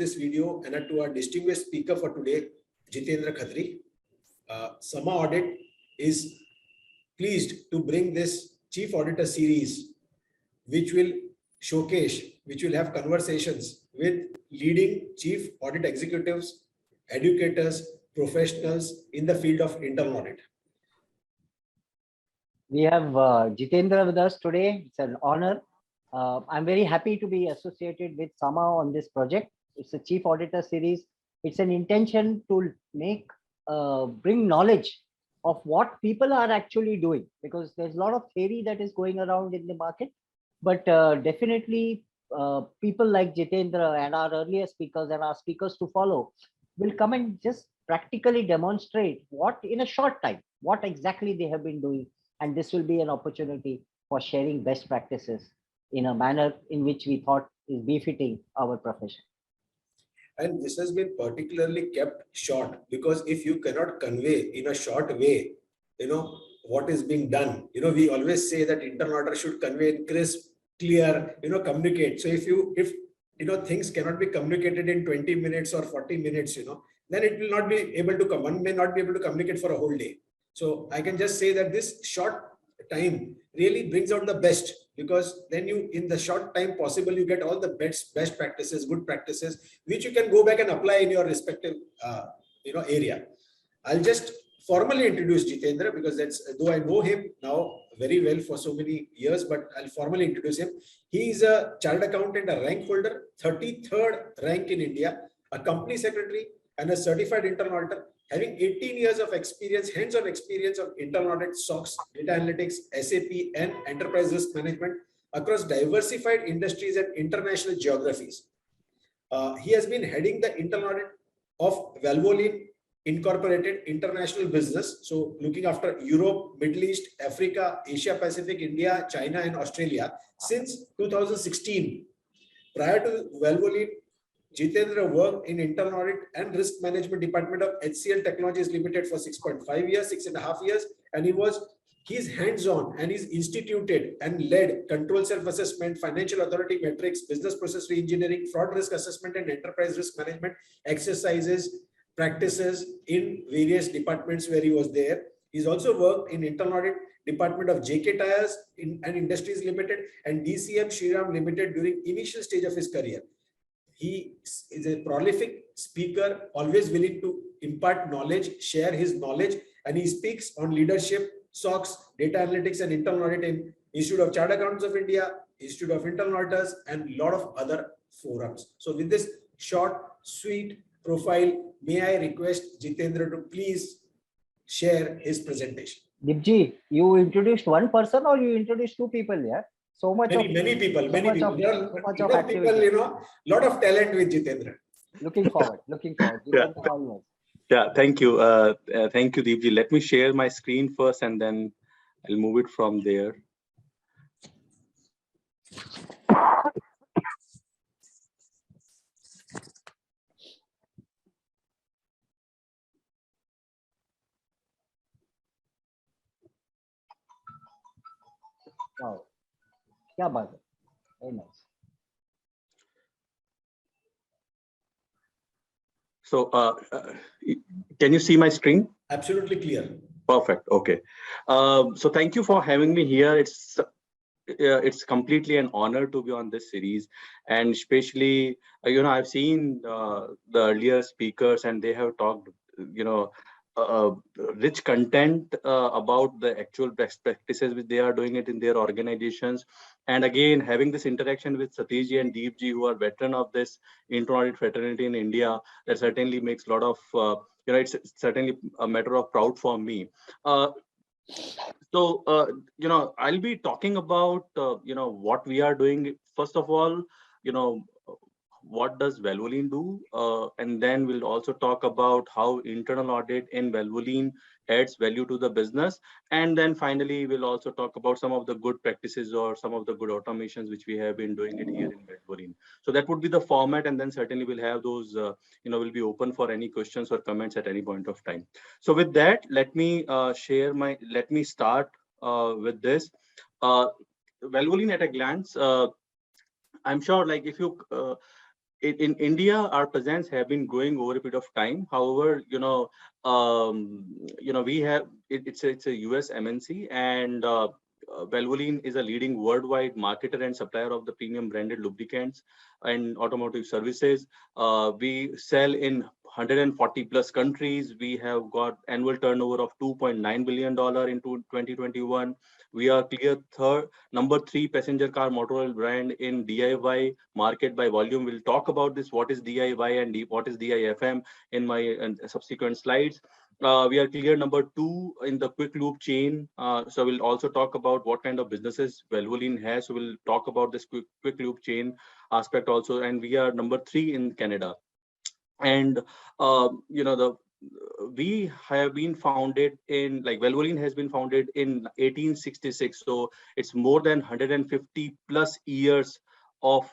this video and to our distinguished speaker for today, Jitendra Khatri. Sama Audit is pleased to bring this Chief Auditor series, which will showcase, which will have conversations with leading Chief Audit executives, educators, professionals in the field of internal audit. We have Jitendra with us today. It's an honor. I'm very happy to be associated with Sama on this project. It's a Chief Auditor series. It's an intention to make, bring knowledge of what people are actually doing, because there's a lot of theory that is going around in the market. But definitely people like Jitendra and our earlier speakers and our speakers to follow will come and just practically demonstrate what in a short time, what exactly they have been doing. And this will be an opportunity for sharing best practices in a manner in which we thought is befitting our profession. And this has been particularly kept short, because if you cannot convey in a short way, what is being done, we always say that internal auditor should convey in crisp, clear, communicate. So if things cannot be communicated in 20 minutes or 40 minutes, then it will not be able to come. One may not be able to communicate for a whole day. So I can just say that this short time really brings out the best, because then in the short time possible, you get all the best practices, good practices, which you can go back and apply in your respective area. I'll just formally introduce Jitendra, because though I know him now very well for so many years, but I'll formally introduce him. He is a chartered accountant, a rank holder, 33rd rank in India, a company secretary, and a certified internal auditor, having 18 years of experience, hands-on experience of internal audit, SOX, data analytics, SAP, and enterprise risk management across diversified industries and international geographies. He has been heading the internal audit of Valvoline Incorporated international business, so looking after Europe, Middle East, Africa, Asia Pacific, India, China, and Australia since 2016. Prior to Valvoline, Jitendra worked in internal audit and risk management department of HCL Technologies Limited for 6.5 years, and he's hands-on and he's instituted and led control self-assessment, financial authority metrics, business process re-engineering, fraud risk assessment, and enterprise risk management exercises, practices in various departments where he was there. He's also worked in internal audit department of JK Tires and Industries Limited and DCM Shriram Limited during initial stage of his career. He is a prolific speaker, always willing to impart knowledge, share his knowledge, and he speaks on leadership, SOX, data analytics, and internal audit in Institute of Chartered Accountants of India, Institute of Internal Auditors, and a lot of other forums. So with this short, sweet profile, may I request Jitendra to please share his presentation. Dipji, you introduced one person or you introduced two people here? So much many people. Lot of people, lot of talent with Jitendra. Looking forward. Yeah, thank you. Thank you, Deepji. Let me share my screen first and then I'll move it from there. Wow. Yeah, very nice. So, can you see my screen? Absolutely clear. Perfect. Okay. So, thank you for having me here. It's completely an honor to be on this series, and especially, I've seen the earlier speakers, and they have talked, rich content about the actual best practices which they are doing it in their organizations. And again, having this interaction with Satishji and Deepji, who are veteran of this internal audit fraternity in India, that certainly makes a lot of, it's certainly a matter of proud for me. So, I'll be talking about, what we are doing. First of all, what does Valvoline do? And then we'll also talk about how internal audit in Valvoline adds value to the business. And then finally, we'll also talk about some of the good practices or some of the good automations which we have been doing it here in Valvoline. So that would be the format. And then certainly we'll have those, we'll be open for any questions or comments at any point of time. So with that, let me start with this. Valvoline at a glance. I'm sure, like, if you in India, our presence have been growing over a period of time. However, we have it's a US MNC, and Valvoline is a leading worldwide marketer and supplier of the premium branded lubricants and automotive services. We sell in 140 plus countries. We have got annual turnover of $2.9 billion in 2021. We are clear number three passenger car motor oil brand in DIY market by volume. We'll talk about this, what is DIY and what is DIFM in my subsequent slides. We are clear number two in the quick loop chain. So we'll also talk about what kind of businesses Valvoline has. So we'll talk about this quick loop chain aspect also. And we are number three in Canada. And we have been founded in, like, Valvoline has been founded in 1866. So it's more than 150 plus years of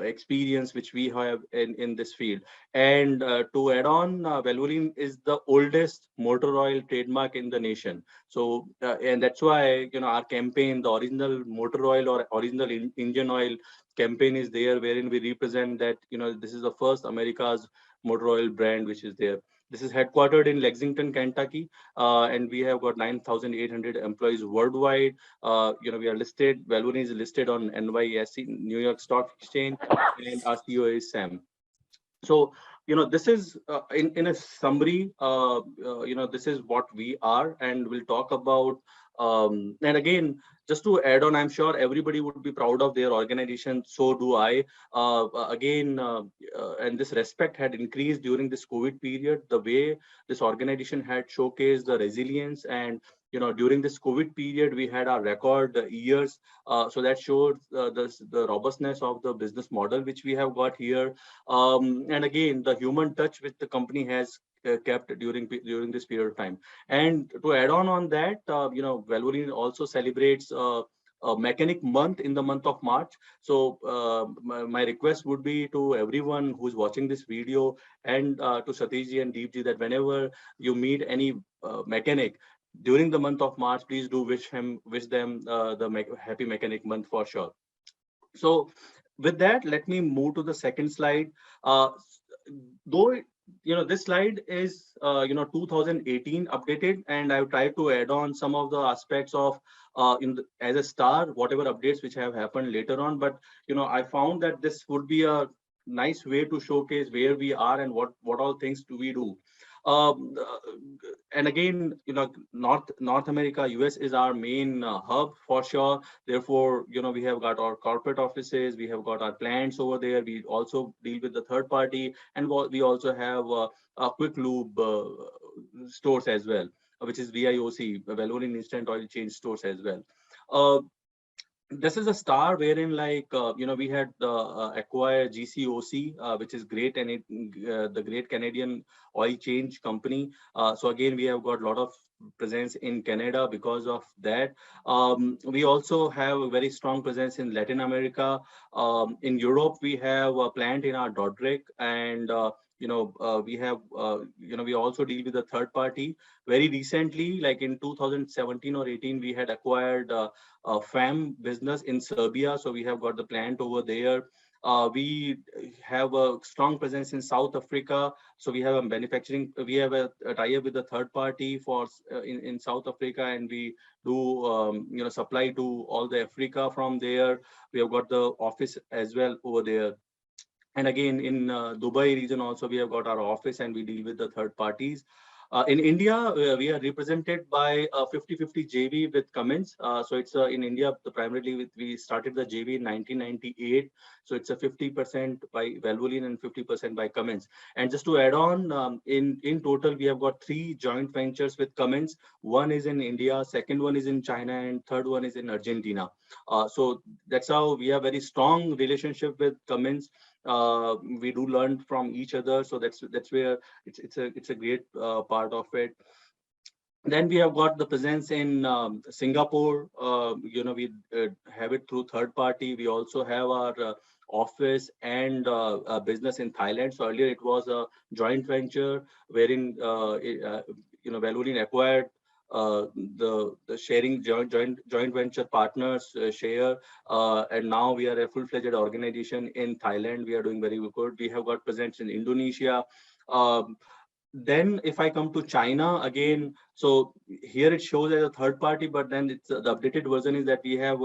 experience which we have in this field. And to add on, Valvoline is the oldest motor oil trademark in the nation. So and that's why our campaign, the original motor oil or original engine oil campaign is there, wherein we represent that this is the first America's motor oil brand which is there. This is headquartered in Lexington, Kentucky, and we have got 9,800 employees worldwide. We are listed. Valvoline is listed on NYSE, New York Stock Exchange, and our CEO is Sam. So this is in a summary. This is what we are, and we'll talk about. And again, just to add on, I'm sure everybody would be proud of their organization. So do I. And this respect had increased during this COVID period. The way this organization had showcased the resilience, and during this COVID period, we had our record years. So that showed the robustness of the business model which we have got here. And again, the human touch which the company has kept during this period of time. And to add on that, Valvoline also celebrates a mechanic month in the month of March. So my request would be to everyone who's watching this video, and to Satishji and Deepji, that whenever you meet any mechanic during the month of March, please do wish them the happy mechanic month for sure. So with that, let me move to the second slide. Though this slide is 2018 updated, and I've tried to add on some of the aspects of as a star, whatever updates which have happened later on. But I found that this would be a nice way to showcase where we are and what all things do we do. And again, North America, US is our main hub for sure. Therefore, we have got our corporate offices, we have got our plants over there. We also deal with the third party, and we also have a quick lube stores as well, which is VIOC, Valvoline Instant Oil Change stores as well. This is a star wherein, we had acquired GCOC, which is great, and the Great Canadian Oil Change Company. So again, we have got a lot of presence in Canada because of that. We also have a very strong presence in Latin America. In Europe, we have a plant in our Dordrecht, and we have, we also deal with the third party. Very recently, like in 2017 or 18, we had acquired a FAM business in Serbia. So we have got the plant over there. We have a strong presence in South Africa. So we have a manufacturing, we have a tie-up with the third party for in South Africa, and we do supply to all the Africa from there. We have got the office as well over there. And again, in Dubai region also, we have got our office, and we deal with the third parties. In India, we are represented by a 50-50 JV with Cummins. So it's in India, primarily we started the JV in 1998. So it's a 50% by Valvoline and 50% by Cummins. And just to add on, in total, we have got 3 joint ventures with Cummins. One is in India, second one is in China, and third one is in Argentina. So that's how we have very strong relationship with Cummins. We do learn from each other, so that's where it's a great part of it. Then we have got the presence in Singapore. We have it through third party. We also have our office and business in Thailand. So earlier it was a joint venture wherein Valvoline acquired the sharing joint venture partners share, and now we are a full-fledged organization in Thailand. We are doing very good. We have got presence in Indonesia. Um, then if I come to China again, so here it shows as a third party, but then it's the updated version is that we have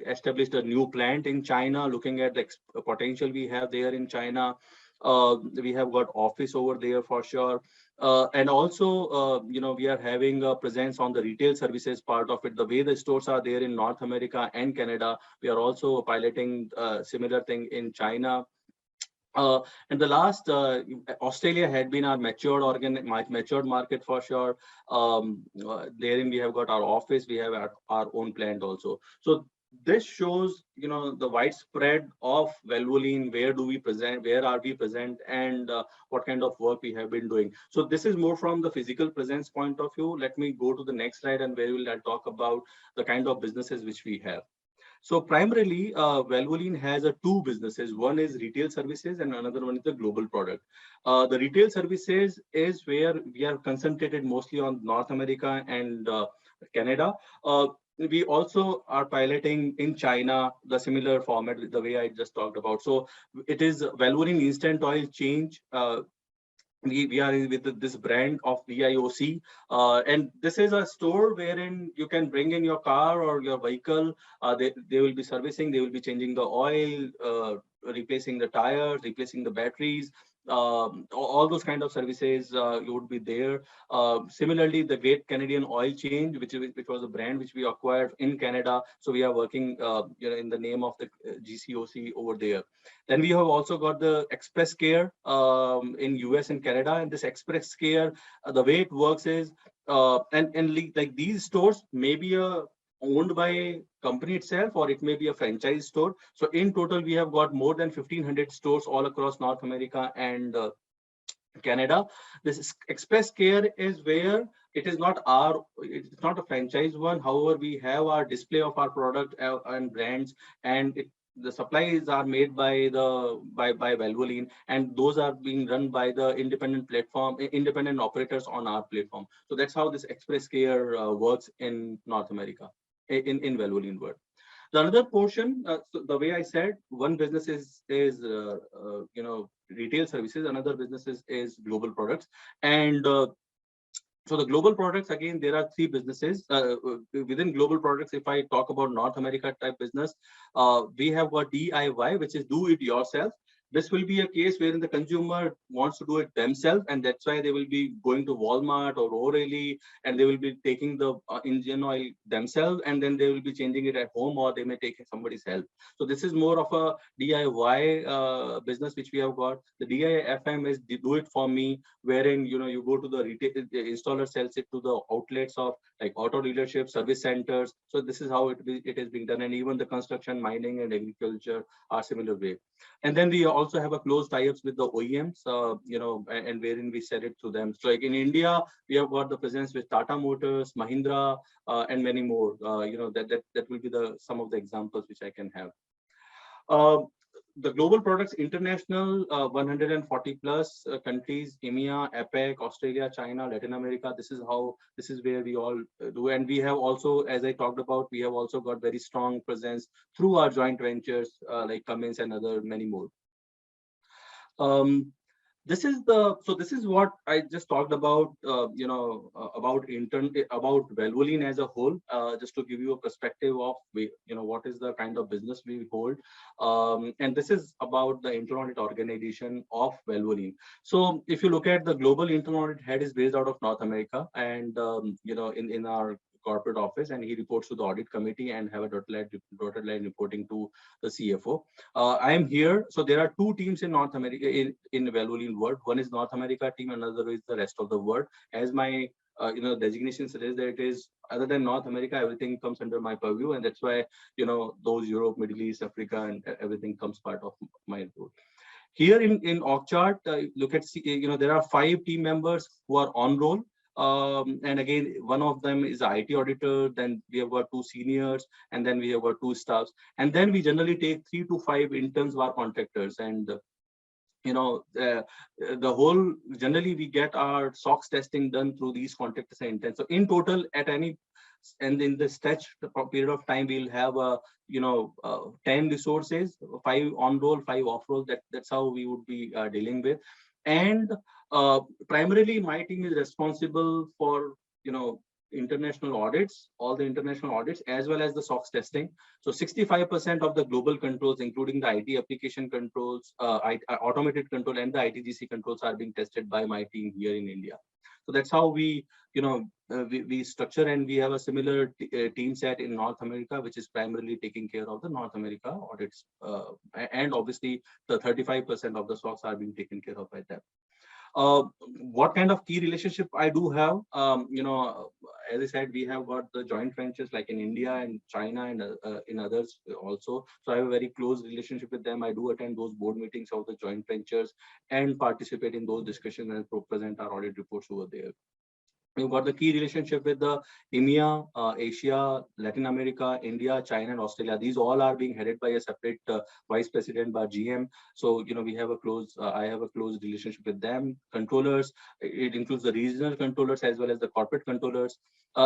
established a new plant in China, looking at the potential we have there in China. We have got office over there for sure. And also, we are having a presence on the retail services part of it. The way the stores are there in North America and Canada, we are also piloting similar thing in China. And the last, Australia had been our matured market for sure. Therein we have got our office, we have our own plant also. So this shows, the widespread of Valvoline, where do we present, where are we present, and what kind of work we have been doing. So this is more from the physical presence point of view. Let me go to the next slide, and where will I talk about the kind of businesses which we have. So primarily, Valvoline has two businesses. One is retail services and another one is the global product. The retail services is where we are concentrated mostly on North America and Canada. We also are piloting in China the similar format, the way I just talked about. So it is Valvoline Instant Oil Change. We are with this brand of VIOC, and this is a store wherein you can bring in your car or your vehicle. They will be servicing, they will be changing the oil, replacing the tires, replacing the batteries, all those kind of services you would be there. Similarly, the Great Canadian Oil Change, which was a brand which we acquired in Canada, so we are working in the name of the GCOC over there. Then we have also got the Express Care in US and Canada, and this Express Care, the way it works is, like these stores may be owned by a company itself, or it may be a franchise store. So in total, we have got more than 1,500 stores all across North America and Canada. This Express Care is where it's not a franchise one. However, we have our display of our product and brands, and the supplies are made by Valvoline, and those are being run by the independent operators on our platform. So that's how this Express Care works in North America, in Valvoline world. The another portion, so the way I said, one business is retail services, another business is global products, and so the global products, again, there are three businesses within global products. If I talk about North America type business, we have got DIY, which is do it yourself. This will be a case wherein the consumer wants to do it themselves, and that's why they will be going to Walmart or O'Reilly, and they will be taking the engine oil themselves, and then they will be changing it at home, or they may take somebody's help. So this is more of a DIY business which we have got. The DIFM is do it for me, wherein you go to the retail, the installer sells it to the outlets of like auto dealerships, service centers. So this is how it is being done, and even the construction, mining, and agriculture are similar way. And then we also have a close tie-ups with the OEMs, and wherein we sell it to them. So like in India, we have got the presence with Tata Motors, Mahindra, and many more. That will be some of the examples which I can have. The global products international, 140 plus countries, EMEA, APEC, Australia, China, Latin America. This is where we all do. And we have also, as I talked about, we have also got very strong presence through our joint ventures like Cummins and other many more. This is what I just talked about, about Valvoline as a whole, just to give you a perspective of, what is the kind of business we hold. And this is about the internal audit organization of Valvoline. So if you look at the global internal audit head is based out of North America, and, in our corporate office, and he reports to the audit committee and have a dotted line reporting to the CFO. I am here. So there are two teams in North America, in Valvoline world. One is North America team, another is the rest of the world. As my designation suggests, that it is other than North America, everything comes under my purview, and that's why those Europe, Middle East, Africa, and everything comes part of my role. Here in org chart, look at there are 5 team members who are on roll. And again, one of them is IT auditor, then we have got 2 seniors, and then we have got 2 staffs. And then we generally take 3 to 5 interns who are contractors. And the whole, generally we get our SOX testing done through these contractors and interns. So in total, at any, and in the stretch period of time, we'll have 10 resources, 5 on roll, 5 off roll. That's how we would be dealing with. And primarily my team is responsible for international audits, all the international audits, as well as the SOX testing. So 65% of the global controls, including the IT application controls, automated control, and the ITGC controls are being tested by my team here in India. So that's how we structure, and we have a similar team set in North America, which is primarily taking care of the North America audits. And obviously the 35% of the SOX are being taken care of by them. What kind of key relationship I do have? As I said, we have got the joint ventures like in India and China and in others also. So I have a very close relationship with them. I do attend those board meetings of the joint ventures and participate in those discussions and present our audit reports over there. We've got the key relationship with the EMEA, Asia, Latin America, India, China, and Australia. These all are being headed by a separate vice president by GM. So, we have a close, I have a close relationship with them. Controllers, it includes the regional controllers as well as the corporate controllers.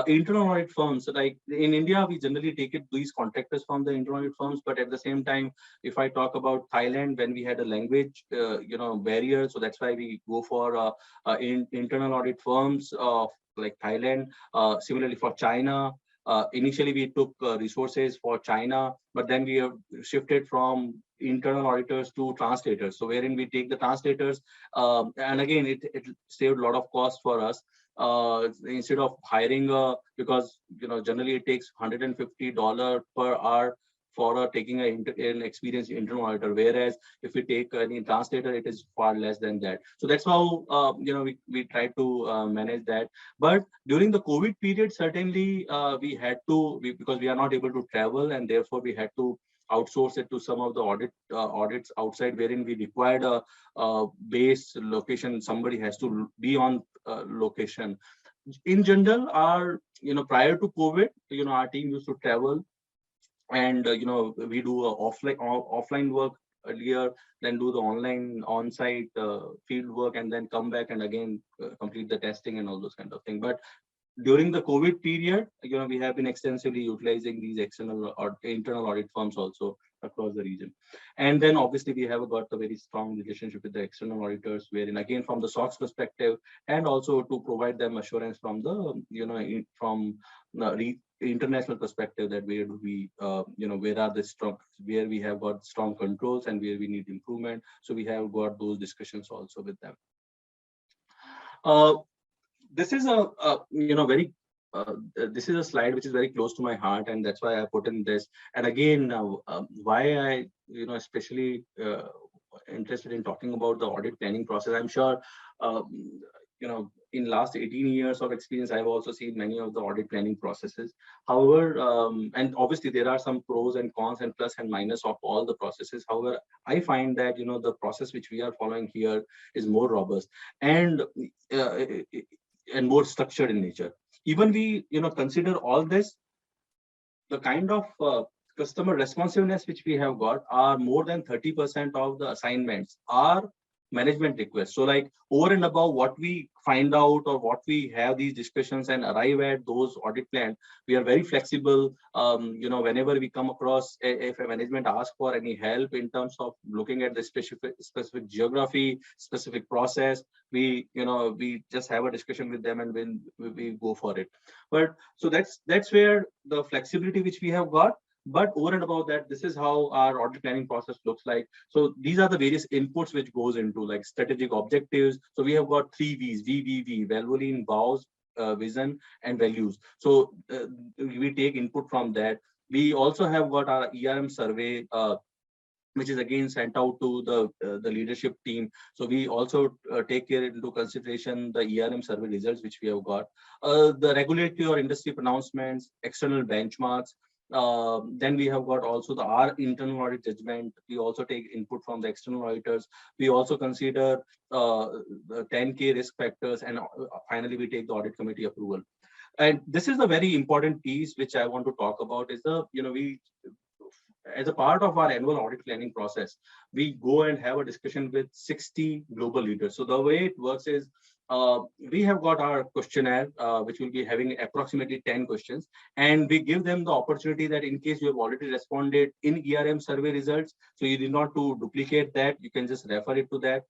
Internal audit firms, like in India, we generally take these contractors from the internal audit firms, but at the same time, if I talk about Thailand, when we had a language, barrier, so that's why we go for internal audit firms like Thailand. Similarly for China, initially we took resources for China, but then we have shifted from internal auditors to translators. So wherein we take the translators, and again, it saved a lot of cost for us. Instead of hiring, because generally it takes $150 per hour for taking an experienced internal auditor, whereas if we take any translator, it is far less than that. So that's how we try to manage that. But during the COVID period, certainly we had to, because we are not able to travel, and therefore we had to outsource it to some of the audits outside, wherein we required a base location. Somebody has to be on location. In general, our prior to COVID, our team used to travel, and we do offline work earlier, then do the on-site field work, and then come back and again complete the testing and all those kind of things. But during the COVID period, we have been extensively utilizing these external or internal audit firms also across the region. And then obviously we have got a very strong relationship with the external auditors, wherein again from the SOX perspective, and also to provide them assurance from the international perspective, that where do we where are the strong, where we have got strong controls and where we need improvement. So we have got those discussions also with them. This is a very this is a slide which is very close to my heart, and that's why I put in this. And again, why I especially interested in talking about the audit planning process. I'm sure in last 18 years of experience, I've also seen many of the audit planning processes. However, and obviously there are some pros and cons and plus and minus of all the processes. However, I find that the process which we are following here is more robust and more structured in nature. Even we consider all this, the kind of customer responsiveness which we have got are more than 30% of the assignments are management requests. So like over and above what we find out or what we have these discussions and arrive at those audit plans, we are very flexible. Whenever we come across, if a management asks for any help in terms of looking at the specific geography, specific process, we just have a discussion with them and when we go for it. But so that's where the flexibility which we have got. But over and above that, this is how our audit planning process looks like. So these are the various inputs which goes into like strategic objectives. So we have got 3 V's, VVV, Valvoline, vows, vision, and values. So we take input from that. We also have got our ERM survey, which is again sent out to the leadership team. So we also take care into consideration the ERM survey results which we have got, the regulatory or industry pronouncements, external benchmarks. Then we have got also our internal audit judgment. We also take input from the external auditors. We also consider the 10K risk factors, and finally we take the audit committee approval. And this is a very important piece which I want to talk about is as a part of our annual audit planning process, we go and have a discussion with 60 global leaders. So the way it works is, we have got our questionnaire, which will be having approximately 10 questions, and we give them the opportunity that in case you have already responded in ERM survey results, so you need not to duplicate that, you can just refer it to that.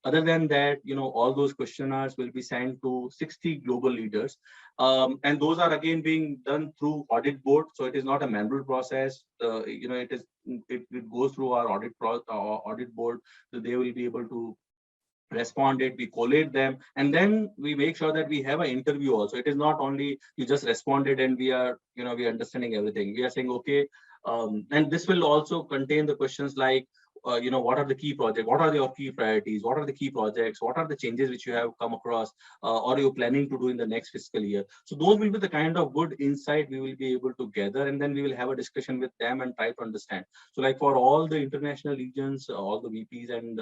Other than that, all those questionnaires will be sent to 60 global leaders. And those are again being done through audit board. So it is not a manual process. It goes through our audit board. So they will be able to respond it, we collate them, and then we make sure that we have an interview also. It is not only you just responded and we are understanding everything. We are saying, okay, and this will also contain the questions like, what are the key projects, what are your key priorities, what are the key projects, what are the changes which you have come across, or you're planning to do in the next fiscal year. So those will be the kind of good insight we will be able to gather, and then we will have a discussion with them and try to understand. So like for all the international regions, all the VPs and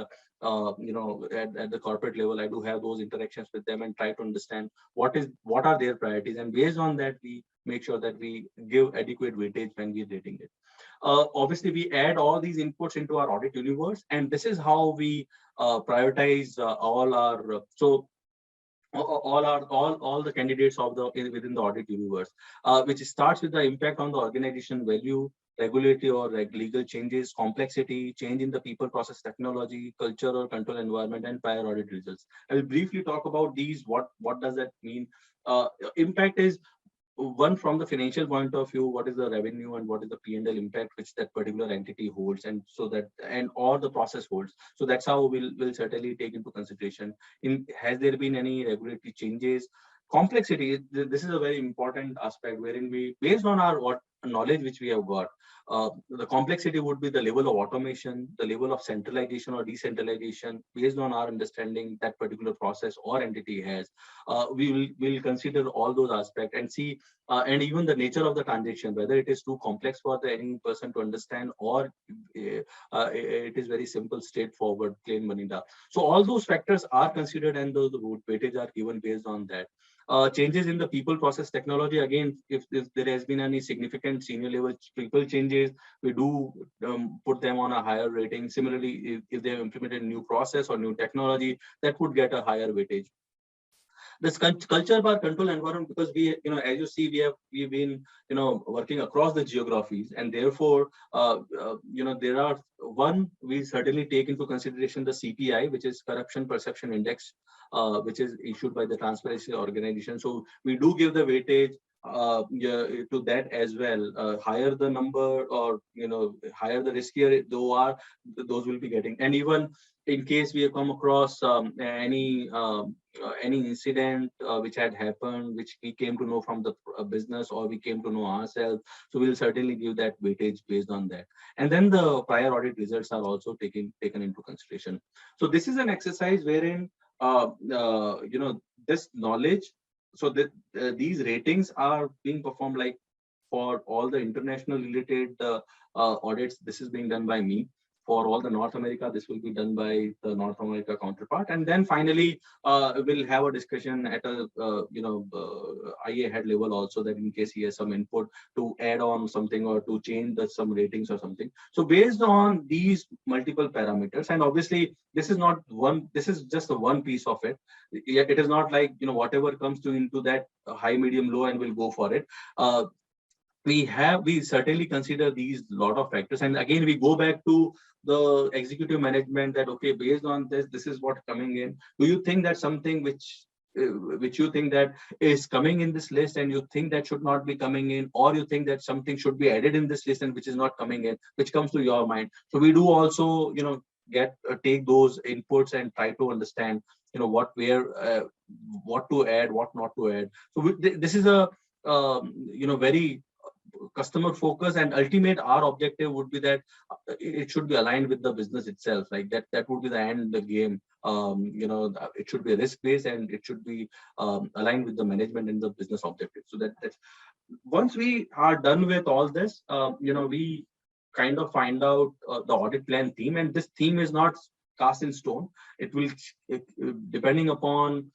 at the corporate level, I do have those interactions with them and try to understand what are their priorities, and based on that we make sure that we give adequate weightage when we're rating it. Obviously we add all these inputs into our audit universe, and this is how we prioritize all our all the candidates of within the audit universe, which starts with the impact on the organization value, regulatory or legal changes, complexity, change in the people, process, technology, culture or control environment, and prior audit results. I will briefly talk about these. What does that mean? Impact is one, from the financial point of view, what is the revenue and what is the P&L impact which that particular entity holds, and so that, and or the process holds. So that's how we'll certainly take into consideration. Has there been any regulatory changes? Complexity, this is a very important aspect wherein we, based on our what knowledge which we have got, the complexity would be the level of automation, the level of centralization or decentralization based on our understanding that particular process or entity has. Will consider all those aspects and see, and even the nature of the transaction, whether it is too complex for any person to understand, or it is very simple, straightforward, plain vanilla. So all those factors are considered, and those weightage are given based on that. Changes in the people, process, technology. Again, if there has been any significant senior level people changes, we do put them on a higher rating. Similarly, if they have implemented a new process or new technology, that would get a higher weightage. This culture bar control environment, because we, as you see, we've been, working across the geographies, and therefore, there are we certainly take into consideration the CPI, which is Corruption Perception Index, which is issued by the Transparency Organization. So we do give the weightage to that as well. Higher the number, or higher the riskier though are, those will be getting. And even in case we have come across any incident which had happened, which we came to know from the business, or we came to know ourselves, so we'll certainly give that weightage based on that. And then the prior audit results are also taken into consideration. So this is an exercise wherein this knowledge, so that these ratings are being performed, like for all the international related audits, this is being done by me. For all the North America, this will be done by the North America counterpart. And then finally, we'll have a discussion at a IA head level also, that in case he has some input to add on something or to change some ratings or something. So based on these multiple parameters, and obviously this is not one, this is just the one piece of it. It is not like, whatever comes into that high, medium, low, and we'll go for it. We certainly consider these lot of factors, and again we go back to the executive management that, okay, based on this is what coming in. Do you think that something which you think that is coming in this list and you think that should not be coming in, or you think that something should be added in this list and which is not coming in, which comes to your mind? So we do also take those inputs and try to understand what to add, what not to add. So this is a very customer focus, and ultimate our objective would be that it should be aligned with the business itself, like that would be the end the game. It should be risk based, and it should be aligned with the management and the business objective. So that's once we are done with all this, we kind of find out the audit plan theme, and this theme is not cast in stone. It will depending upon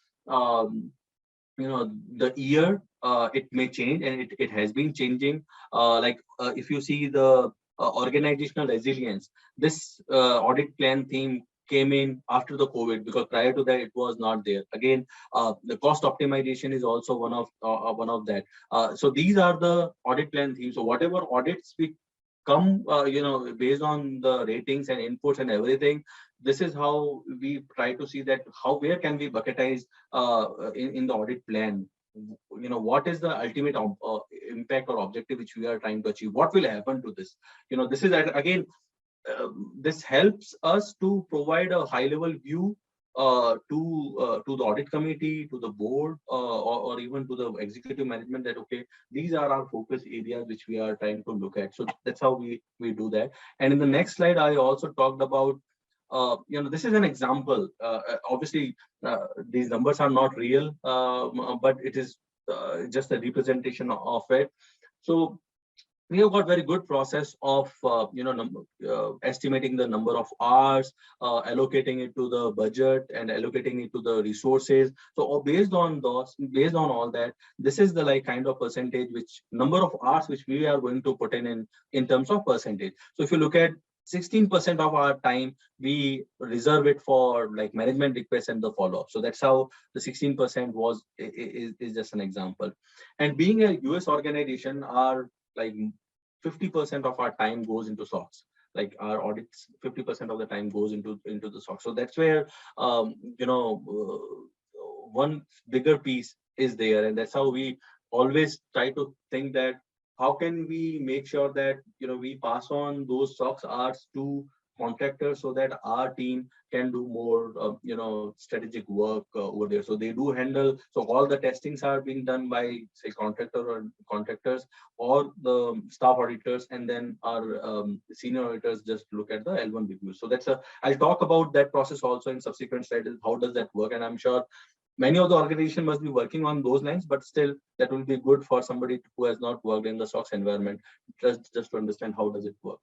the year, it may change, and it has been changing. If you see the organizational resilience. This audit plan theme came in after the COVID, because prior to that it was not there. Again, the cost optimization is also one of that. So these are the audit plan themes. So whatever audits we come, based on the ratings and inputs and everything, this is how we try to see that where can we bucketize in the audit plan. What is the ultimate impact or objective which we are trying to achieve? What will happen to this? This is again, this helps us to provide a high level view to the audit committee, to the board, or even to the executive management, that okay, these are our focus areas which we are trying to look at. So that's how we do that. And in the next slide, I also talked about, this is an example. Obviously, these numbers are not real, but it is just a representation of it. So we have got very good process of estimating the number of hours, allocating it to the budget, and allocating it to the resources. So based on all that, this is the kind of percentage, which number of hours which we are going to put in terms of percentage. So if you look at 16% of our time, we reserve it for management requests and the follow-up. So that's how the 16% is just an example. And being a US organization, our 50% of our time goes into SOX. Our audits, 50% of the time goes into the SOX. So that's where one bigger piece is there, and that's how we always try to think that how can we make sure that we pass on those SOX hours to contractors, so that our team can do more strategic work over there. So they do handle, so all the testings are being done by say contractors or the staff auditors, and then our senior auditors just look at the L1 reviews. So I'll talk about that process also in subsequent slides, how does that work. And I'm sure many of the organizations must be working on those lines, but still that will be good for somebody who has not worked in the SOX environment, just to understand how does it work.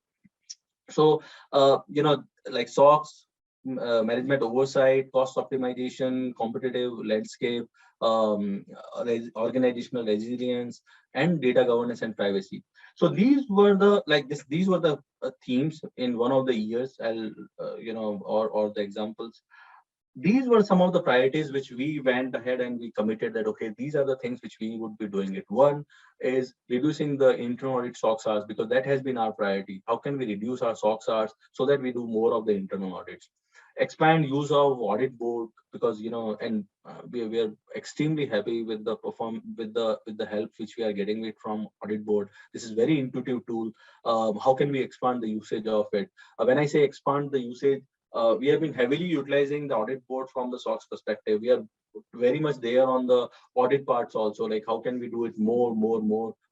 So, SOX, management oversight, cost optimization, competitive landscape, organizational resilience, and data governance and privacy. So these were the these were the themes in one of the years. Or the examples. These were some of the priorities which we went ahead and we committed that, okay, these are the things which we would be doing it. One is reducing the internal audit SOX hours, because that has been our priority. How can we reduce our SOX hours so that we do more of the internal audits? Expand use of audit board, because we are extremely happy with the with the help which we are getting it from audit board. This is very intuitive tool. How can we expand the usage of it? When I say expand the usage, we have been heavily utilizing the audit board from the SOX perspective. We are very much there on the audit parts also, how can we do it more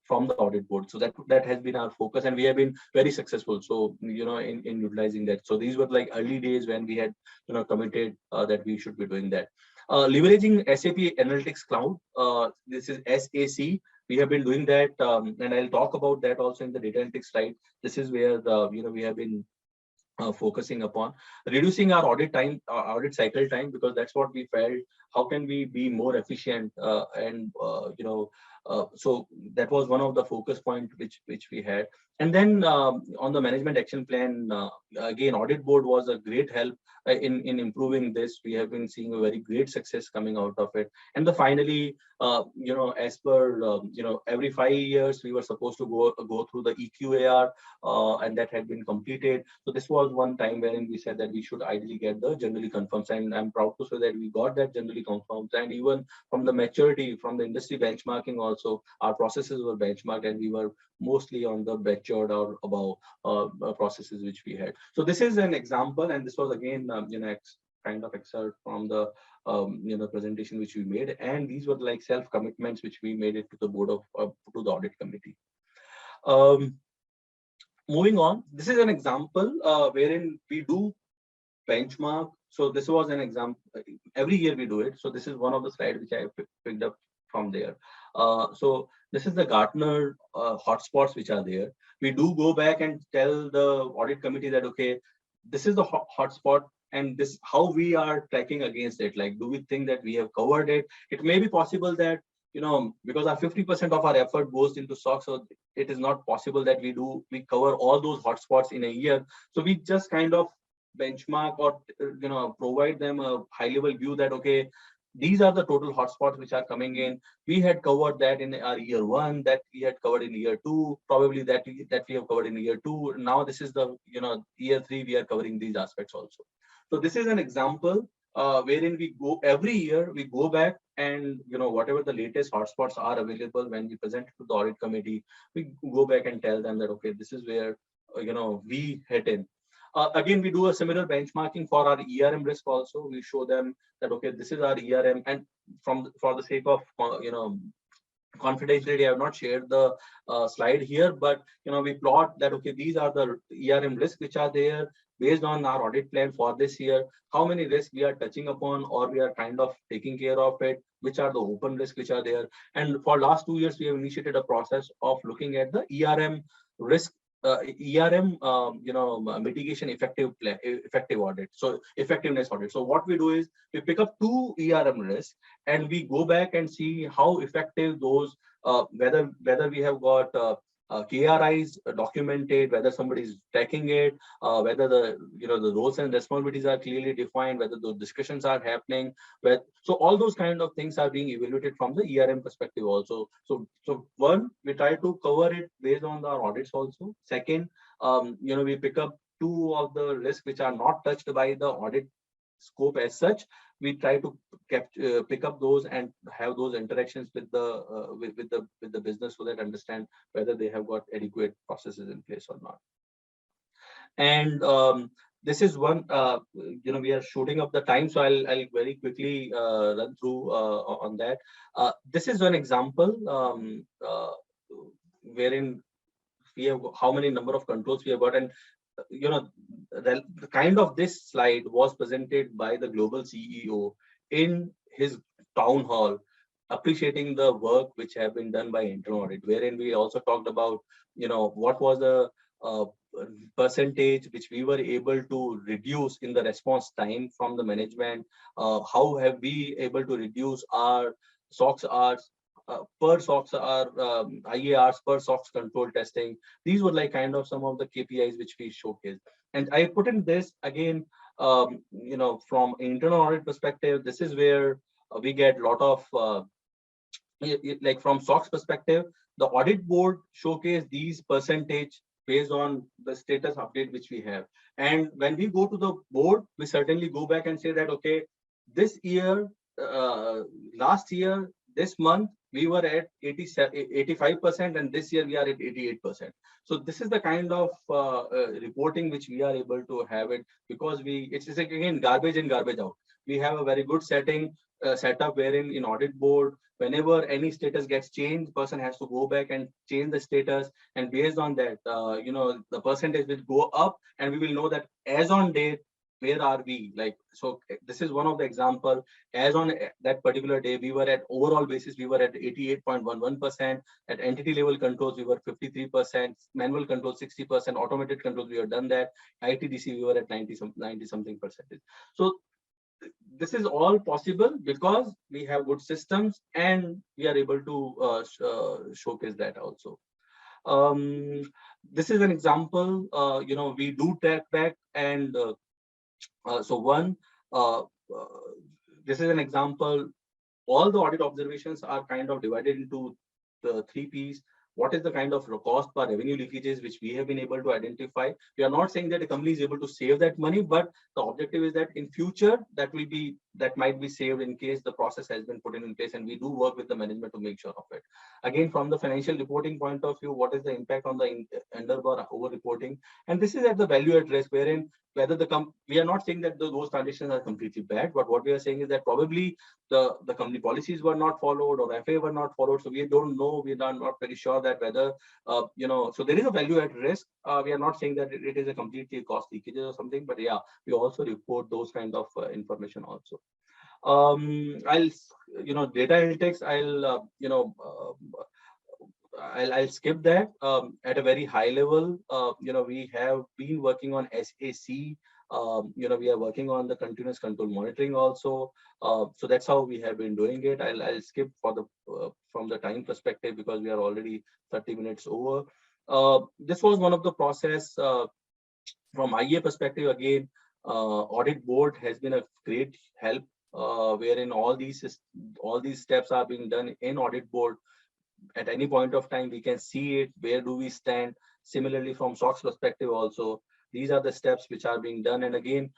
from the audit board. So that has been our focus, and we have been very successful. So in utilizing that. So these were early days when we had committed that we should be doing that. Leveraging SAP Analytics Cloud. This is SAC. We have been doing that, and I'll talk about that also in the data analytics slide. This is where we have been focusing upon reducing our audit time, audit cycle time, because that's what we felt. How can we be more efficient? So that was one of the focus point which we had. And then on the management action plan, again, audit board was a great help in improving this. We have been seeing a very great success coming out of it. And finally, as per every 5 years we were supposed to go through the EQAR, and that had been completed. So this was one time wherein we said that we should ideally get the generally confirmed, and I'm proud to say that we got that generally confirmed. And even from the maturity, from the industry benchmarking also, our processes were benchmarked, and we were mostly on the matured or above processes which we had. So this is an example, and this was again kind of excerpt from the presentation which we made, and these were self commitments which we made it to the board of to the audit committee. Moving on, this is an example wherein we do benchmark. So this was an example. Every year we do it. So this is one of the slides which I picked up from there. So this is the Gartner hotspots which are there. We do go back and tell the audit committee that, okay, this is the hotspot, and this how we are tracking against it. Do we think that we have covered it? It may be possible that because our 50% of our effort goes into SOX, so it is not possible that we cover all those hotspots in a year. So we just kind of benchmark or provide them a high level view that okay, these are the total hotspots which are coming in. We had covered that in our year one, that we had covered in year two, probably that we have covered in year two. Now this is the year three, we are covering these aspects also. So this is an example wherein we go every year, we go back and whatever the latest hotspots are available, when we present it to the audit committee, we go back and tell them that okay, this is where we hit in. Again, we do a similar benchmarking for our ERM risk also. We show them that okay, this is our ERM, and for the sake of confidentiality, I have not shared the slide here, but we plot that okay, these are the ERM risks which are there based on our audit plan for this year. How many risks we are touching upon, or we are kind of taking care of it, which are the open risks which are there. And for last 2 years, we have initiated a process of looking at the ERM risk, ERM, mitigation effective audit. So effectiveness audit. So what we do is we pick up 2 ERM risks and we go back and see how effective those, whether we have got KRIs documented, whether somebody is tracking it, whether the roles and responsibilities are clearly defined, whether those discussions are happening. So all those kind of things are being evaluated from the ERM perspective also. So one, we try to cover it based on our audits also. Second, we pick up 2 of the risks which are not touched by the audit scope as such. We try to pick up those and have those interactions with the business, so that understand whether they have got adequate processes in place or not. And this is one, we are shooting up the time, so I'll very quickly run through on that. This is one example wherein we have how many number of controls we have got. And the kind of this slide was presented by the global CEO in his town hall, appreciating the work which have been done by internal audit, wherein we also talked about what was the percentage which we were able to reduce in the response time from the management. How have we able to reduce our SOX hours per SOX, our IARs per SOX control testing. These were like kind of some of the KPIs which we showcased. And I put in this again, from internal audit perspective, this is where we get a lot of, like from SOX perspective, the audit board showcase these percentage based on the status update which we have. And when we go to the board, we certainly go back and say that, okay, this year, last year, this month, we were at 85%, and this year we are at 88%. So this is the kind of reporting which we are able to have it, because it's again garbage in, garbage out. We have a very good setup wherein in audit board, whenever any status gets changed, person has to go back and change the status, and based on that, the percentage will go up, and we will know that as on date, where are we? Like, so this is one of the example. As on that particular day, we were at overall basis, we were at 88.11%. At entity level controls, we were 53%. Manual control 60%. Automated controls, we have done that. ITDC, we were at 90 something percentage. So this is all possible because we have good systems and we are able to showcase that also. This is an example. We do track back and. This is an example. All the audit observations are kind of divided into the 3 Ps. What is the kind of cost per revenue leakages which we have been able to identify? We are not saying that the company is able to save that money, but the objective is that in future that might be saved in case the process has been put in place, and we do work with the management to make sure of it. Again, from the financial reporting point of view, what is the impact on the under or over reporting? And this is at the value at risk, wherein whether we are not saying that those conditions are completely bad, but what we are saying is that probably the company policies were not followed or FA were not followed. So we don't know, we are not very sure that whether, so there is a value at risk. We are not saying that it is a completely cost leakages or something, but yeah, we also report those kind of information also. Data analytics, I'll skip that. At a very high level, we have been working on SAC We are working on the continuous control monitoring also. So that's how we have been doing it. I'll skip for the from the time perspective because we are already 30 minutes over. This was one of the process from IA perspective. Again, audit board has been a great help, wherein all these steps are being done in audit board. At any point of time, we can see it, where do we stand. Similarly, from SOX perspective also, these are the steps which are being done. And again,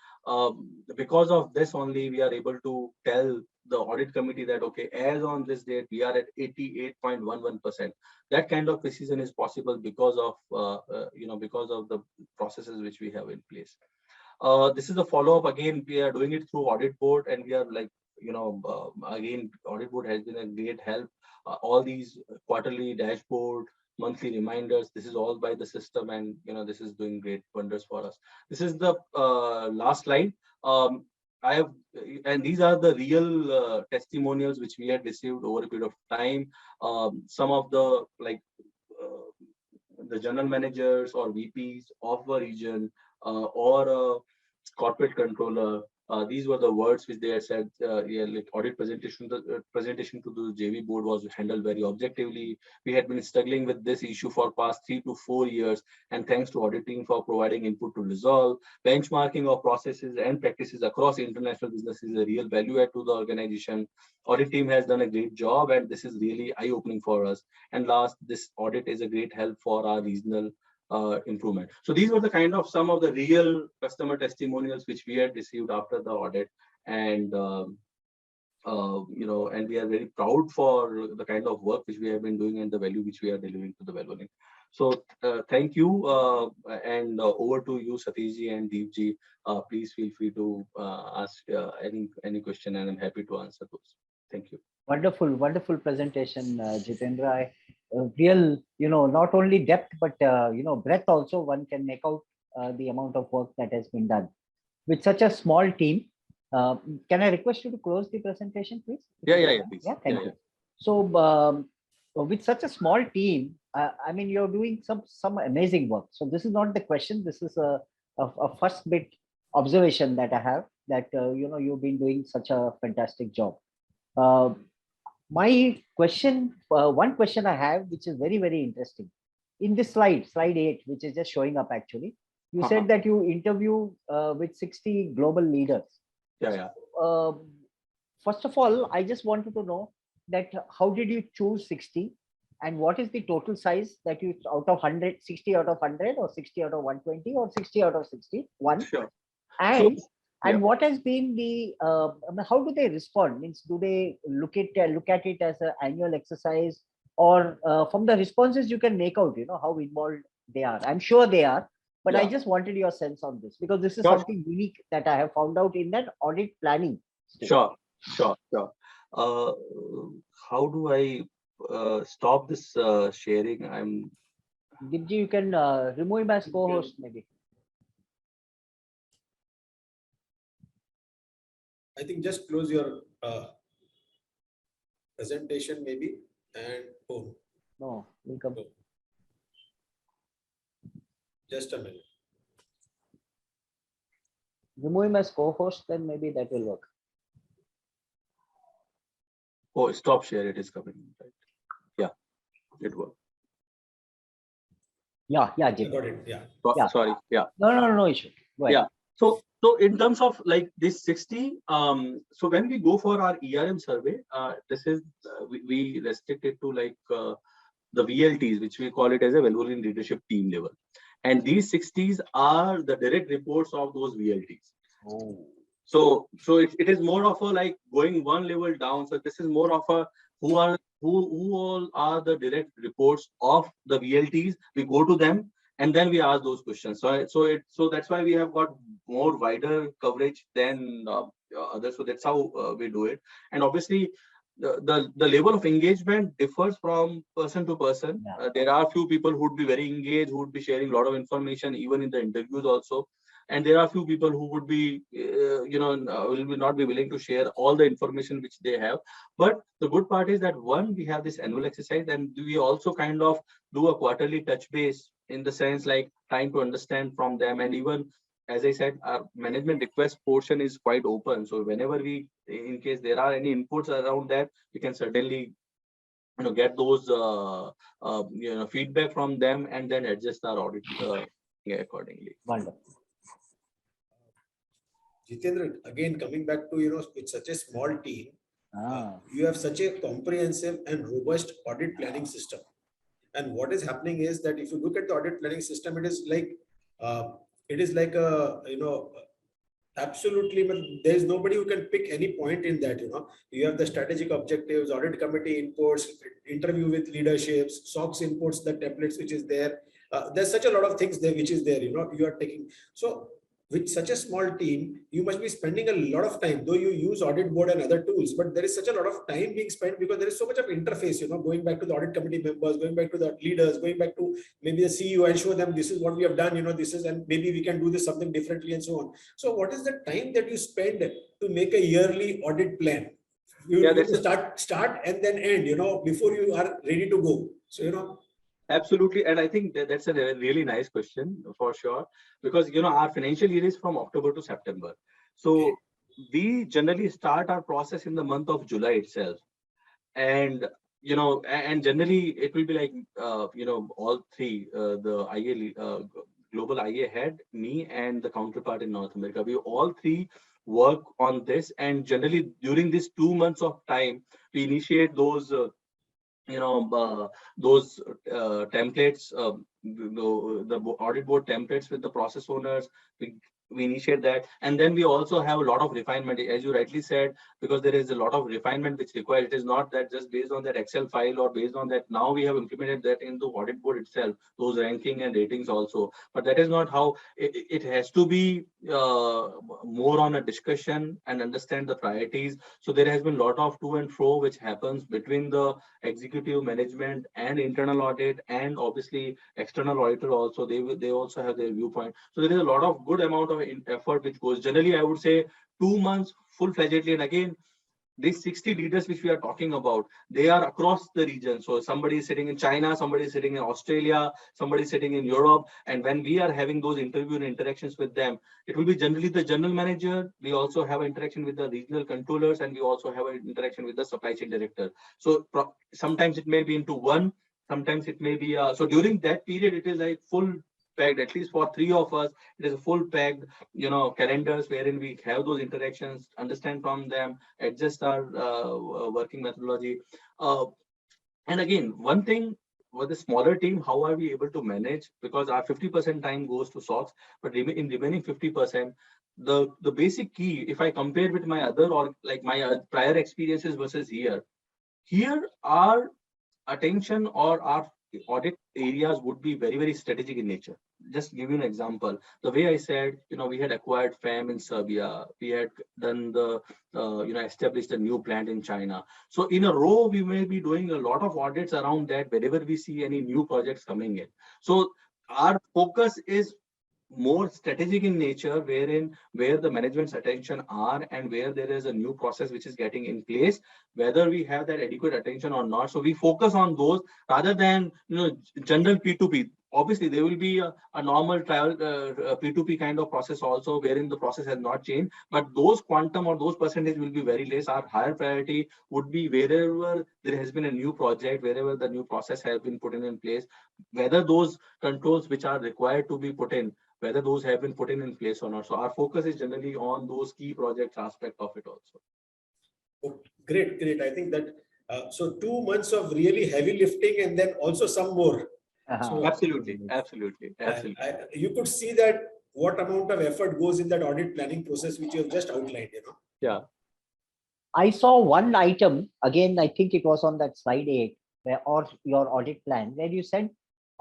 because of this only, we are able to tell the audit committee that, okay, as on this date, we are at 88.11%. That kind of precision is possible because of, because of the processes which we have in place. This is a follow-up. Again, we are doing it through audit board, and we are like, again, audit board has been a great help. All these quarterly dashboard, monthly reminders, this is all by the system, and this is doing great wonders for us. This is the last slide. And these are the real testimonials which we had received over a period of time. Some of the the general managers or VPs of a region or a corporate controller. These were the words which they had said. Audit presentation to the JV board was handled very objectively. We had been struggling with this issue for past 3 to 4 years, and thanks to audit team for providing input to resolve. Benchmarking of processes and practices across international business is a real value add to the organization. Audit team has done a great job, and this is really eye-opening for us. And last, this audit is a great help for our regional improvement. So these were the kind of some of the real customer testimonials which we had received after the audit, and and we are very proud for the kind of work which we have been doing and the value which we are delivering to the Valvoline. So thank you, and over to you, Satishji and Deepji. Please feel free to ask any question, and I'm happy to answer those. Thank you. Wonderful, wonderful presentation, Jitendra. Real, not only depth, but, breadth also, one can make out the amount of work that has been done. With such a small team, can I request you to close the presentation, please? Yeah, please. Yeah, thank you. So, with such a small team, I mean, you're doing some amazing work. So this is not the question. This is a first bit observation that I have, that, you've been doing such a fantastic job. My question, one question I have, which is very, very interesting. In this slide 8, which is just showing up actually, you said that you interview with 60 global leaders. Yeah. First of all, I just wanted to know that how did you choose 60, and what is the total size that you, out of 100, 60 out of 100, or 60 out of 120, or 60 out of 61? Sure. And what has been the how do they respond? Means, do they look at it as an annual exercise, or from the responses you can make out, how involved they are? I'm sure they are, but I just wanted your sense on this, because this is something unique that I have found out in that audit planning stage. Sure. How do I stop this sharing? Dipji, you can remove him as co-host maybe. I think just close your presentation maybe, and boom. No, will come. Just a minute. Remove him as co-host, then maybe that will work. Oh, stop share. It is coming. Right. Yeah, it worked. Yeah, I got it. Yeah. Sorry. Yeah. No issue. Go ahead. Yeah. So in terms of like this 60, so when we go for our ERM survey, this is we restrict it to like the VLTs, which we call it as a Valvoline leadership team level, and these 60s are the direct reports of those VLTs. Oh. So it is more of a like going one level down. So this is more of a who all are the direct reports of the VLTs. We go to them, and then we ask those questions. So that's why we have got more wider coverage than others. So that's how we do it. And obviously, the level of engagement differs from person to person. Yeah. There are few people who would be very engaged, who would be sharing a lot of information, even in the interviews also. And there are few people who would be, will not be willing to share all the information which they have. But the good part is that one, we have this annual exercise, and we also kind of do a quarterly touch base, in the sense like trying to understand from them, and even as I said, our management request portion is quite open. So whenever we, in case there are any inputs around that, we can certainly get those feedback from them and then adjust our audit accordingly. Wonderful. Jitendra, again, coming back to, it's such a small team, you have such a comprehensive and robust audit planning system. And what is happening is that if you look at the audit planning system, it is like a, absolutely, but there is nobody who can pick any point in that. You have the strategic objectives, audit committee inputs, interview with leaderships, SOX inputs, the templates which is there. There's such a lot of things there which is there. You are taking. So with such a small team, you must be spending a lot of time, though you use audit board and other tools, but there is such a lot of time being spent because there is so much of interface, going back to the audit committee members, going back to the leaders, going back to maybe the CEO and show them this is what we have done, this is, and maybe we can do this something differently and so on. So what is the time that you spend to make a yearly audit plan? You start and then end, before you are ready to go. So, Absolutely. And I think that's a really nice question for sure, because, our financial year is from October to September. So we generally start our process in the month of July itself. And, and generally it will be like, all three, the IA, global IA head, me and the counterpart in North America, we all three work on this. And generally during these 2 months of time, we initiate those those templates, the audit board templates with the process owners. We initiate that, and then we also have a lot of refinement, as you rightly said, because there is a lot of refinement which required. It is not that just based on that Excel file or based on that. Now we have implemented that into audit board itself, those ranking and ratings also. But that is not how it has to be. More on a discussion and understand the priorities. So there has been a lot of to and fro which happens between the executive management and internal audit, and obviously external auditor also. They also have their viewpoint. So there is a lot of good amount of effort which goes. Generally, I would say 2 months full-fledgedly. And again, these 60 leaders which we are talking about, they are across the region. So somebody is sitting in China, somebody is sitting in Australia, somebody is sitting in Europe. And when we are having those interview and interactions with them, it will be generally the general manager. We also have an interaction with the regional controllers, and we also have an interaction with the supply chain director. So sometimes it may be into one, sometimes it may be, so during that period, it is like full packed. At least for 3 of us, it is a full packed, calendars wherein we have those interactions, understand from them, adjust our working methodology. And again, one thing with a smaller team, how are we able to manage? Because our 50% time goes to SOX, but in remaining 50%, the basic key, if I compare with my other or like my prior experiences versus here our attention or our audit areas would be very, very strategic in nature. Just give you an example. The way I said, we had acquired FAM in Serbia. We had done established a new plant in China. So in a row, we may be doing a lot of audits around that wherever we see any new projects coming in. So our focus is more strategic in nature, where the management's attention are and where there is a new process which is getting in place, whether we have that adequate attention or not. So we focus on those rather than general P2P. Obviously, there will be a normal trial P2P kind of process also, wherein the process has not changed, but those quantum or those percentage will be very less. Our higher priority would be wherever there has been a new project, wherever the new process has been put in place, whether those controls which are required to be put in, whether those have been put in place or not. So our focus is generally on those key projects aspect of it also. Oh, great. I think that, so 2 months of really heavy lifting and then also some more. So, absolutely. You could see that what amount of effort goes in that audit planning process, which you have just outlined, Yeah. I saw one item, again, I think it was on that slide 8, or your audit plan, where you said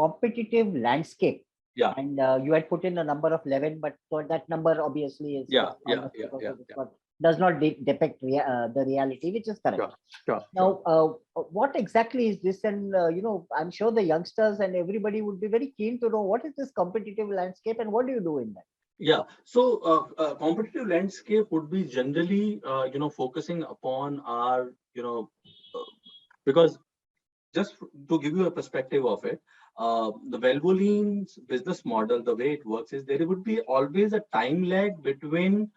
competitive landscape. Yeah. And you had put in a number of 11, but for that number obviously is does not depict the reality, which is correct. Sure. Now, what exactly is this? And I'm sure the youngsters and everybody would be very keen to know what is this competitive landscape and what do you do in that? Yeah. So competitive landscape would be generally, focusing upon our, because just to give you a perspective of it, the Valvoline's business model, the way it works is there would be always a time lag between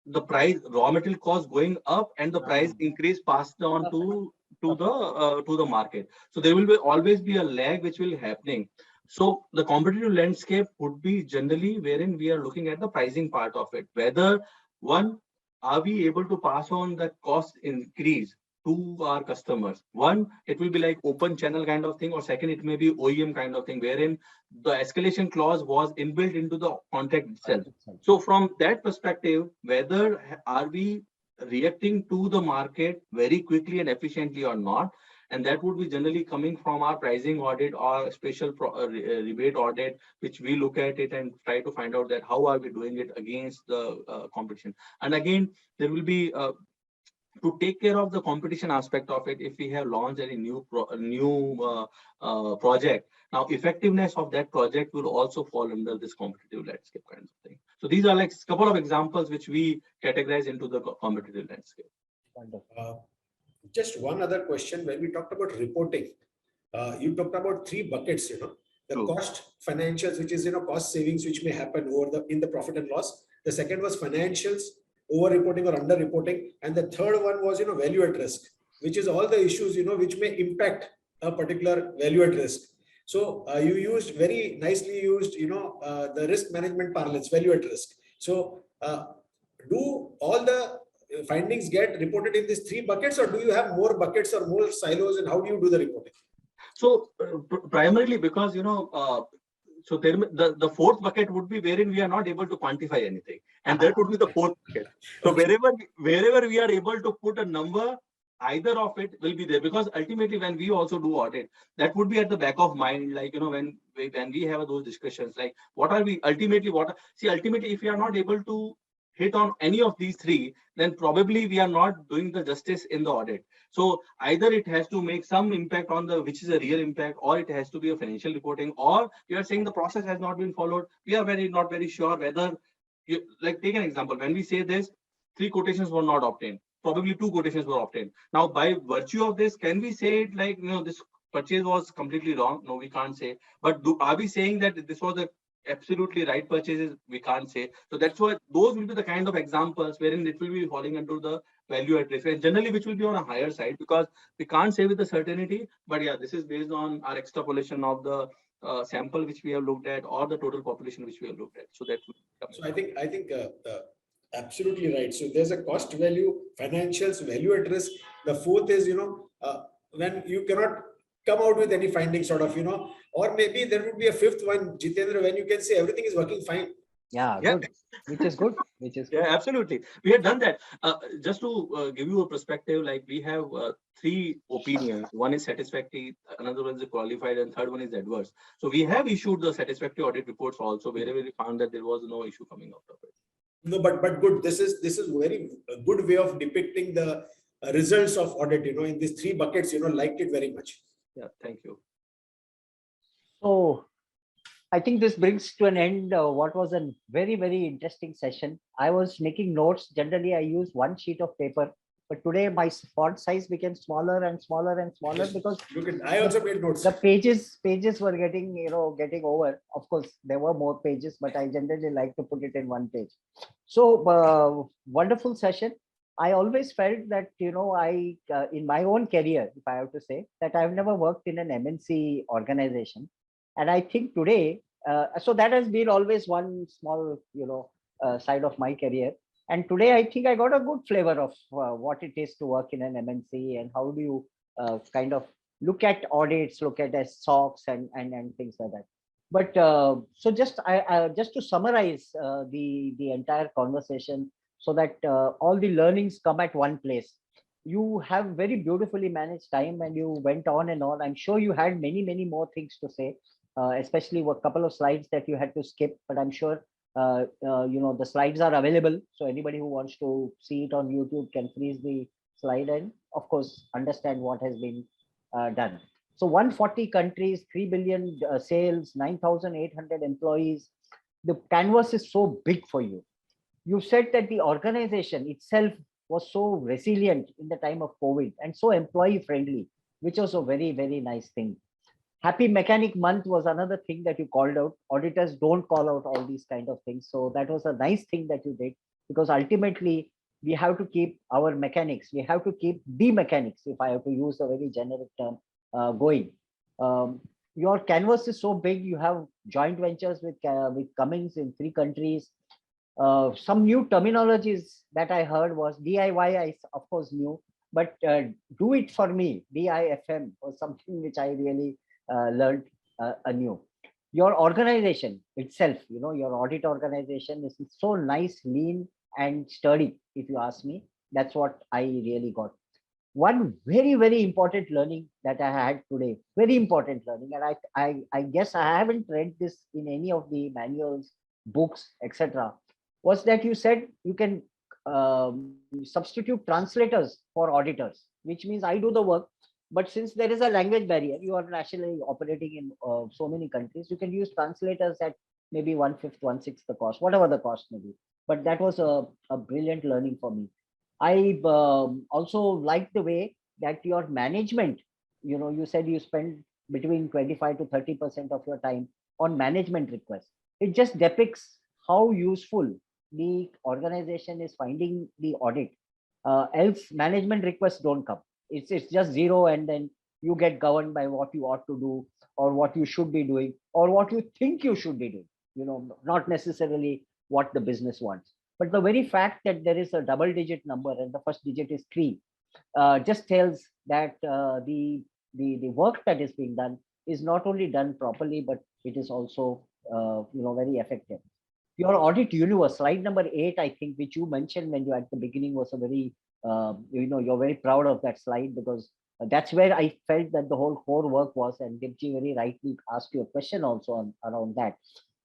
the price raw material cost going up and the price increase passed on to the market. So there will be always be a lag which will happening. So the competitive landscape would be generally wherein we are looking at the pricing part of it, whether one, are we able to pass on the cost increase to our customers. One, it will be like open channel kind of thing, or second, it may be OEM kind of thing, wherein the escalation clause was inbuilt into the contract itself. So from that perspective, whether are we reacting to the market very quickly and efficiently or not, and that would be generally coming from our pricing audit or special rebate audit, which we look at it and try to find out that how are we doing it against the competition. And again, there will be to take care of the competition aspect of it, if we have launched any new project, now effectiveness of that project will also fall under this competitive landscape kind of thing. So these are like a couple of examples which we categorize into the competitive landscape. Just one other question. When we talked about reporting, you talked about three buckets, the cost financials, which is, cost savings, which may happen in the profit and loss. The second was financials, over reporting or under reporting. And the third one was, value at risk, which is all the issues, which may impact a particular value at risk. So you used very nicely used, the risk management parlance, value at risk. So do all the findings get reported in these three buckets, or do you have more buckets or more silos, and how do you do the reporting? So primarily because, so there, the fourth bucket would be wherein we are not able to quantify anything, and that would be the fourth bucket. So wherever we are able to put a number, either of it will be there, because ultimately when we also do audit, that would be at the back of mind, like, when we have those discussions, like what are we ultimately ultimately if we are not able to hit on any of these three, then probably we are not doing the justice in the audit. So either it has to make some impact on the, which is a real impact, or it has to be a financial reporting, or you are saying the process has not been followed. We are not very sure whether like, take an example. When we say this, 3 quotations were not obtained, probably 2 quotations were obtained. Now, by virtue of this, can we say it like, this purchase was completely wrong? No, we can't say. But are we saying that this was the absolutely right purchases? We can't say. So that's why those will be the kind of examples wherein it will be falling into the value at risk, and generally which will be on a higher side, because we can't say with the certainty. But yeah, this is based on our extrapolation of the sample which we have looked at, or the total population which we have looked at. So that so I think absolutely right. So there's a cost value, financials, value at risk. The fourth is, when you cannot come out with any findings, sort of, or maybe there would be a fifth one, Jitendra, when you can say everything is working fine. Yeah, good. Which is good. Yeah, absolutely. We have done that. Just to give you a perspective, like we have 3 opinions. One is satisfactory, another one is qualified, and third one is adverse. So we have issued the satisfactory audit reports also, wherever we found that there was no issue coming out of it. No, but good. This is very good way of depicting the results of audit. In these 3 buckets, liked it very much. Yeah, thank you. So I think this brings to an end what was a very, very interesting session. I was making notes. Generally, I use 1 sheet of paper, but today my font size became smaller and smaller and smaller, because I also made notes. The pages were getting over. Of course, there were more pages, but I generally like to put it in 1 page. So wonderful session. I always felt that, I in my own career, if I have to say, that I've never worked in an MNC organization. And I think today, so that has been always one small, side of my career. And today, I think I got a good flavor of what it is to work in an MNC, and how do you kind of look at audits, look at SOX and things like that. But so just to summarize the entire conversation, so that all the learnings come at one place. You have very beautifully managed time, and you went on and on. I'm sure you had many, many more things to say. Especially a couple of slides that you had to skip, but I'm sure the slides are available, so anybody who wants to see it on YouTube can freeze the slide and, of course, understand what has been done. So 140 countries, 3 billion sales, 9,800 employees. The canvas is so big for you. You said that the organization itself was so resilient in the time of COVID and so employee friendly, which was a very, very nice thing. Happy Mechanic Month was another thing that you called out. Auditors don't call out all these kind of things. So that was a nice thing that you did, because ultimately we have to keep our mechanics, we have to keep the mechanics, if I have to use a very generic term, going. Um, your canvas is so big. You have joint ventures with Cummins in 3 countries. Some new terminologies that I heard was DIY. I of course knew, but do it for me, DIFM, was something which I really learned anew. Your organization itself, your audit organization is so nice, lean and sturdy. If you ask me, that's what I really got. One very, very important learning that I had today, very important learning, and I guess I haven't read this in any of the manuals, books, etc., was that you said you can substitute translators for auditors, which means I do the work, but since there is a language barrier, you are nationally operating in so many countries, you can use translators at maybe 1/5, 1/6 the cost, whatever the cost may be. But that was a brilliant learning for me. I also like the way that your management, you said you spend between 25 to 30% of your time on management requests. It just depicts how useful the organization is finding the audit. Else management requests don't come. It's just zero, and then you get governed by what you ought to do, or what you should be doing, or what you think you should be doing. Not necessarily what the business wants. But the very fact that there is a double-digit number and the first digit is 3 just tells that the work that is being done is not only done properly, but it is also very effective. Your audit universe, slide number 8, I think, which you mentioned when you at the beginning, was a very you're very proud of that slide, because that's where I felt that the whole core work was. And Dipji very rightly asked you a question also around that.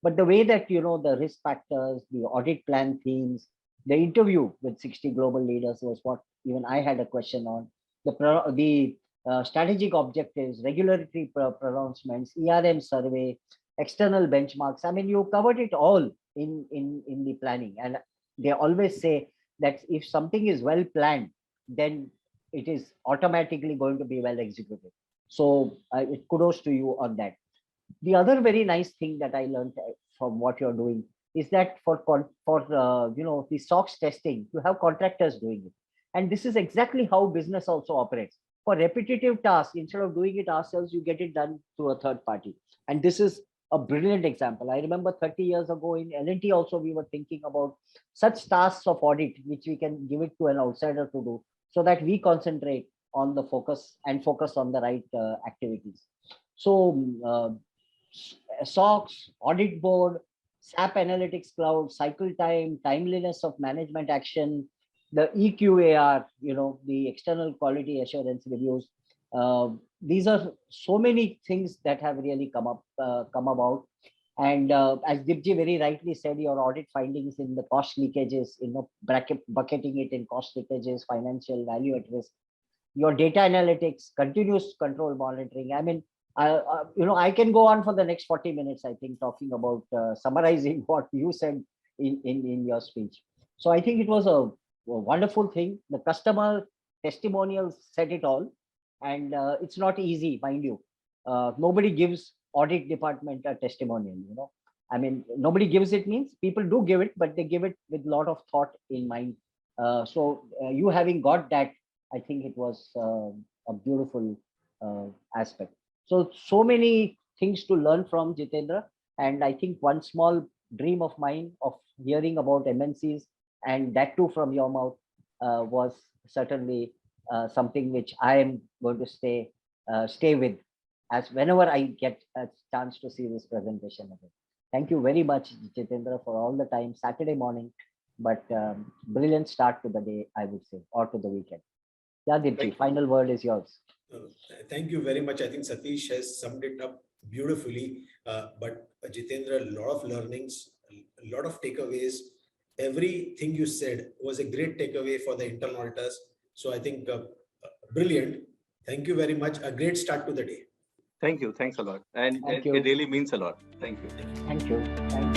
But the way that the risk factors, the audit plan themes, the interview with 60 global leaders was what even I had a question on. The strategic objectives, regulatory pronouncements, ERM survey, external benchmarks. I mean, you covered it all in the planning. And they always say that if something is well planned, then it is automatically going to be well executed. So kudos to you on that. The other very nice thing that I learned from what you're doing is that for the SOX testing, you have contractors doing it. And this is exactly how business also operates. For repetitive tasks, instead of doing it ourselves, you get it done through a third party. And this is a brilliant example. I remember 30 years ago in L&T also, we were thinking about such tasks of audit, which we can give it to an outsider to do, so that we concentrate on the focus on the right activities. So SOX, audit board, SAP Analytics Cloud, cycle time, timeliness of management action, the EQAR, the external quality assurance reviews. These are so many things that have really come about. And as Dipji very rightly said, your audit findings in the cost leakages, bucketing it in cost leakages, financial value at risk, your data analytics, continuous control monitoring. I mean, I can go on for the next 40 minutes, I think, talking about summarizing what you said in your speech. So I think it was a wonderful thing. The customer testimonials said it all. And it's not easy, mind you. Nobody gives audit department a testimonial, I mean, nobody gives it means people do give it, but they give it with a lot of thought in mind. So you having got that, I think it was a beautiful aspect. So many things to learn from Jitendra. And I think one small dream of mine of hearing about MNCs, and that too from your mouth, was certainly something which I am going to stay with, as whenever I get a chance to see this presentation again. Thank you very much, Jitendra, for all the time, Saturday morning, but brilliant start to the day, I would say, or to the weekend. Yeah, Dipji, final word is yours. Thank you very much. I think Satish has summed it up beautifully. But Jitendra, a lot of learnings, a lot of takeaways. Everything you said was a great takeaway for the internal auditors. So I think brilliant. Thank you very much. A great start to the day. Thank you. Thanks a lot. And it really means a lot. Thank you. Thank you. Thank you.